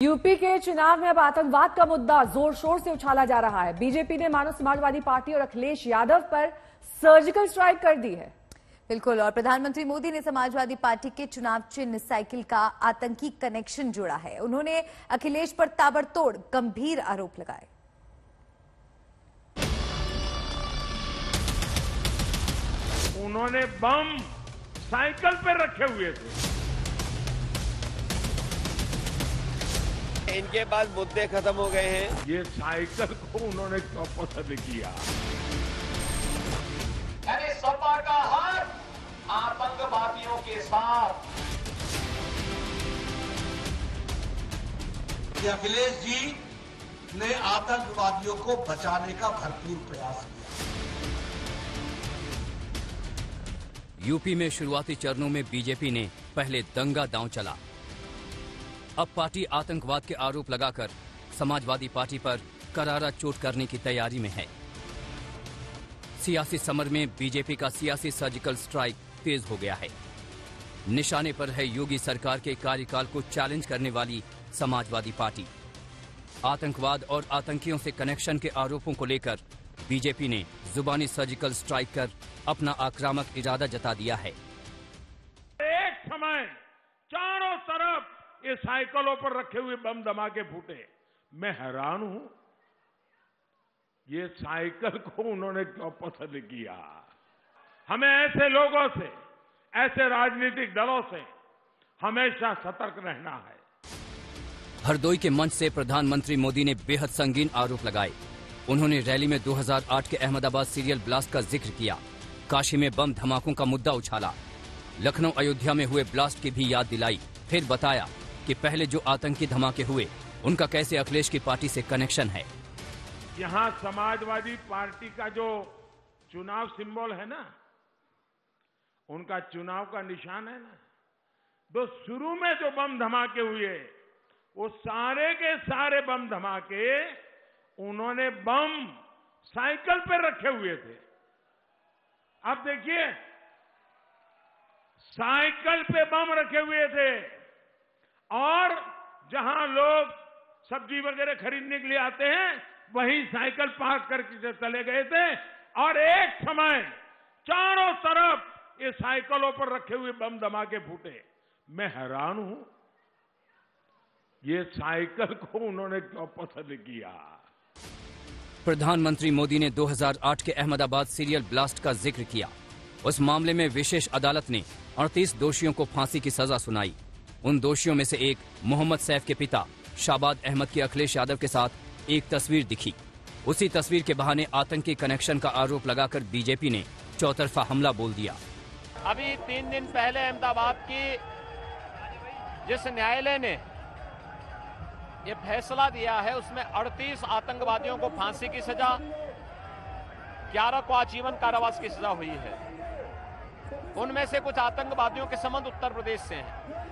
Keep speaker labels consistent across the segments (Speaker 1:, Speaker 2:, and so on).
Speaker 1: UP के चुनाव में अब आतंकवाद का मुद्दा जोर शोर से उछाला जा रहा है। बीजेपी ने मानो समाजवादी पार्टी और अखिलेश यादव पर सर्जिकल स्ट्राइक कर दी है।
Speaker 2: बिल्कुल, और प्रधानमंत्री मोदी ने समाजवादी पार्टी के चुनाव चिन्ह साइकिल का आतंकी कनेक्शन जोड़ा है। उन्होंने अखिलेश पर ताबड़तोड़ गंभीर आरोप लगाए।
Speaker 3: उन्होंने बम साइकिल पर रखे हुए थे।
Speaker 4: इनके पास मुद्दे खत्म हो गए हैं।
Speaker 3: ये साइकिल को उन्होंने क्यों पसंद किया?
Speaker 5: यानी सपा का हाथ आतंकवादियों के साथ।
Speaker 6: अखिलेश जी ने आतंकवादियों को बचाने का भरपूर प्रयास किया।
Speaker 7: यूपी में शुरुआती चरणों में बीजेपी ने पहले दंगा दांव चला। अब पार्टी आतंकवाद के आरोप लगाकर समाजवादी पार्टी पर करारा चोट करने की तैयारी में है। सियासी समर में बीजेपी का सियासी सर्जिकल स्ट्राइक तेज हो गया है। निशाने पर है योगी सरकार के कार्यकाल को चैलेंज करने वाली समाजवादी पार्टी। आतंकवाद और आतंकियों से कनेक्शन के आरोपों को लेकर बीजेपी ने जुबानी सर्जिकल स्ट्राइक कर अपना आक्रामक इरादा जता दिया है।
Speaker 3: एक समय चारों तरफ ये साइकिलों पर रखे हुए बम धमाके फूटे। मैं हैरान हूं, ये साइकिल को उन्होंने क्यों पसंद किया? हमें ऐसे लोगों से, ऐसे राजनीतिक दलों से हमेशा सतर्क रहना है।
Speaker 7: हरदोई के मंच से प्रधानमंत्री मोदी ने बेहद संगीन आरोप लगाए। उन्होंने रैली में 2008 के अहमदाबाद सीरियल ब्लास्ट का जिक्र किया। काशी में बम धमाकों का मुद्दा उछाला। लखनऊ अयोध्या में हुए ब्लास्ट की भी याद दिलाई। फिर बताया कि पहले जो आतंकी धमाके हुए उनका कैसे अखिलेश की पार्टी से कनेक्शन है।
Speaker 3: यहां समाजवादी पार्टी का जो चुनाव सिंबल है ना, उनका चुनाव का निशान है ना, तो शुरू में जो बम धमाके हुए वो सारे के सारे बम धमाके उन्होंने बम साइकिल पर रखे हुए थे। अब देखिए, साइकिल पे बम रखे हुए थे और जहां लोग सब्जी वगैरह खरीदने के लिए आते हैं वहीं साइकिल पार्क करके चले गए थे। और एक समय चारों तरफ ये साइकिलों पर रखे हुए बम धमाके फूटे। मैं हैरान हूं, ये साइकिल को उन्होंने क्यों पसंद किया?
Speaker 7: प्रधानमंत्री मोदी ने 2008 के अहमदाबाद सीरियल ब्लास्ट का जिक्र किया। उस मामले में विशेष अदालत ने 38 दोषियों को फांसी की सजा सुनाई। उन दोषियों में से एक मोहम्मद सैफ के पिता शाबाद अहमद की अखिलेश यादव के साथ एक तस्वीर दिखी। उसी तस्वीर के बहाने आतंकी कनेक्शन का आरोप लगाकर बीजेपी ने चौतरफा हमला बोल दिया।
Speaker 8: अभी 3 दिन पहले अहमदाबाद की जिस न्यायालय ने ये फैसला दिया है उसमें 38 आतंकवादियों को फांसी की सजा, 11 को आजीवन कारावास की सजा हुई है। उनमें से कुछ आतंकवादियों के संबंध उत्तर प्रदेश से हैं।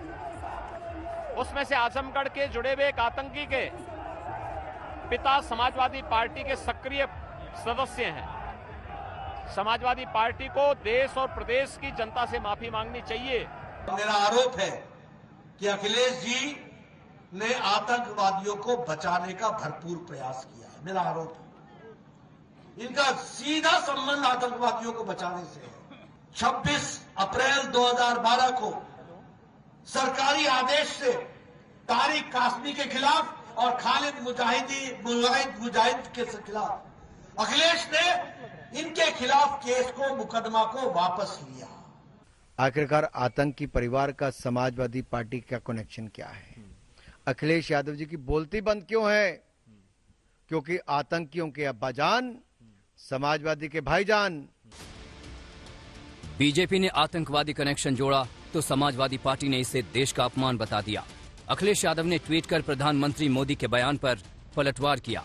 Speaker 8: उसमें से आजमगढ़ के जुड़े हुए एक आतंकी के पिता समाजवादी पार्टी के सक्रिय सदस्य हैं। समाजवादी पार्टी को देश और प्रदेश की जनता से माफी मांगनी चाहिए।
Speaker 6: मेरा आरोप है कि अखिलेश जी ने आतंकवादियों को बचाने का भरपूर प्रयास किया है। मेरा आरोप है इनका सीधा संबंध आतंकवादियों को बचाने से है। 26 अप्रैल 2012 को सरकारी आदेश से तारिक कासमी के खिलाफ और खालिद मुजाहिद के खिलाफ अखिलेश ने इनके खिलाफ केस को, मुकदमा को वापस लिया।
Speaker 9: आखिरकार आतंकी परिवार का समाजवादी पार्टी का कनेक्शन क्या है? अखिलेश यादव जी की बोलती बंद क्यों है? क्योंकि आतंकियों के अब्बाजान समाजवादी के भाईजान।
Speaker 7: बीजेपी ने आतंकवादी कनेक्शन जोड़ा तो समाजवादी पार्टी ने इसे देश का अपमान बता दिया। अखिलेश यादव ने ट्वीट कर प्रधानमंत्री मोदी के बयान पर पलटवार किया।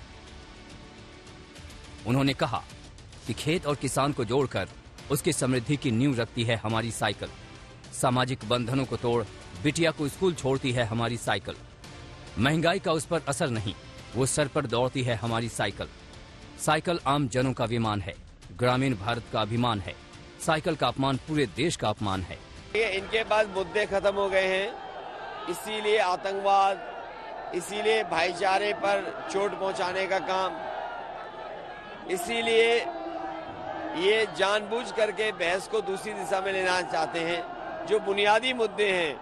Speaker 7: उन्होंने कहा कि खेत और किसान को जोड़कर उसकी समृद्धि की नींव रखती है हमारी साइकिल। सामाजिक बंधनों को तोड़ बिटिया को स्कूल छोड़ती है हमारी साइकिल। महंगाई का उस पर असर नहीं, वो सर पर दौड़ती है हमारी साइकिल। साइकिल आम जनों का विमान है, ग्रामीण भारत का अभिमान है। साइकिल का अपमान पूरे देश का अपमान है।
Speaker 4: इनके पास मुद्दे खत्म हो गए हैं, इसीलिए आतंकवाद इसीलिए भाईचारे पर चोट पहुंचाने का काम, इसीलिए ये जानबूझ करके बहस को दूसरी दिशा में लेना चाहते हैं। जो बुनियादी मुद्दे हैं,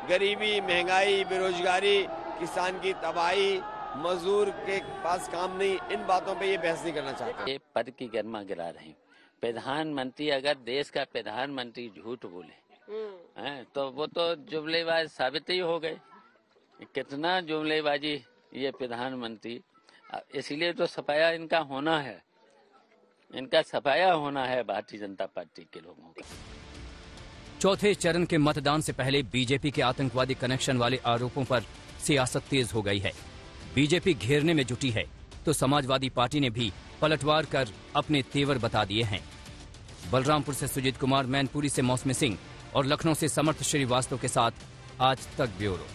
Speaker 4: गरीबी, महंगाई, बेरोजगारी, किसान की तबाही, मजदूर के पास काम नहीं, इन बातों पे ये बहस नहीं करना चाहते।
Speaker 10: ये पद की गर्मा गिरा रहे हैं। प्रधानमंत्री, अगर देश का प्रधानमंत्री झूठ बोले हैं तो वो तो जुमलेबाज साबित ही हो गए। कितना जुमलेबाजी ये प्रधानमंत्री, इसलिए तो सफाया इनका होना है, इनका सफाया होना है भारतीय जनता पार्टी के लोगों का।
Speaker 7: चौथे चरण के मतदान से पहले बीजेपी के आतंकवादी कनेक्शन वाले आरोपों पर सियासत तेज हो गई है। बीजेपी घेरने में जुटी है तो समाजवादी पार्टी ने भी पलटवार कर अपने तेवर बता दिए हैं। बलरामपुर से सुजीत कुमार, मैनपुरी से मौसमी सिंह और लखनऊ से समर्थ श्रीवास्तव के साथ आज तक ब्यूरो।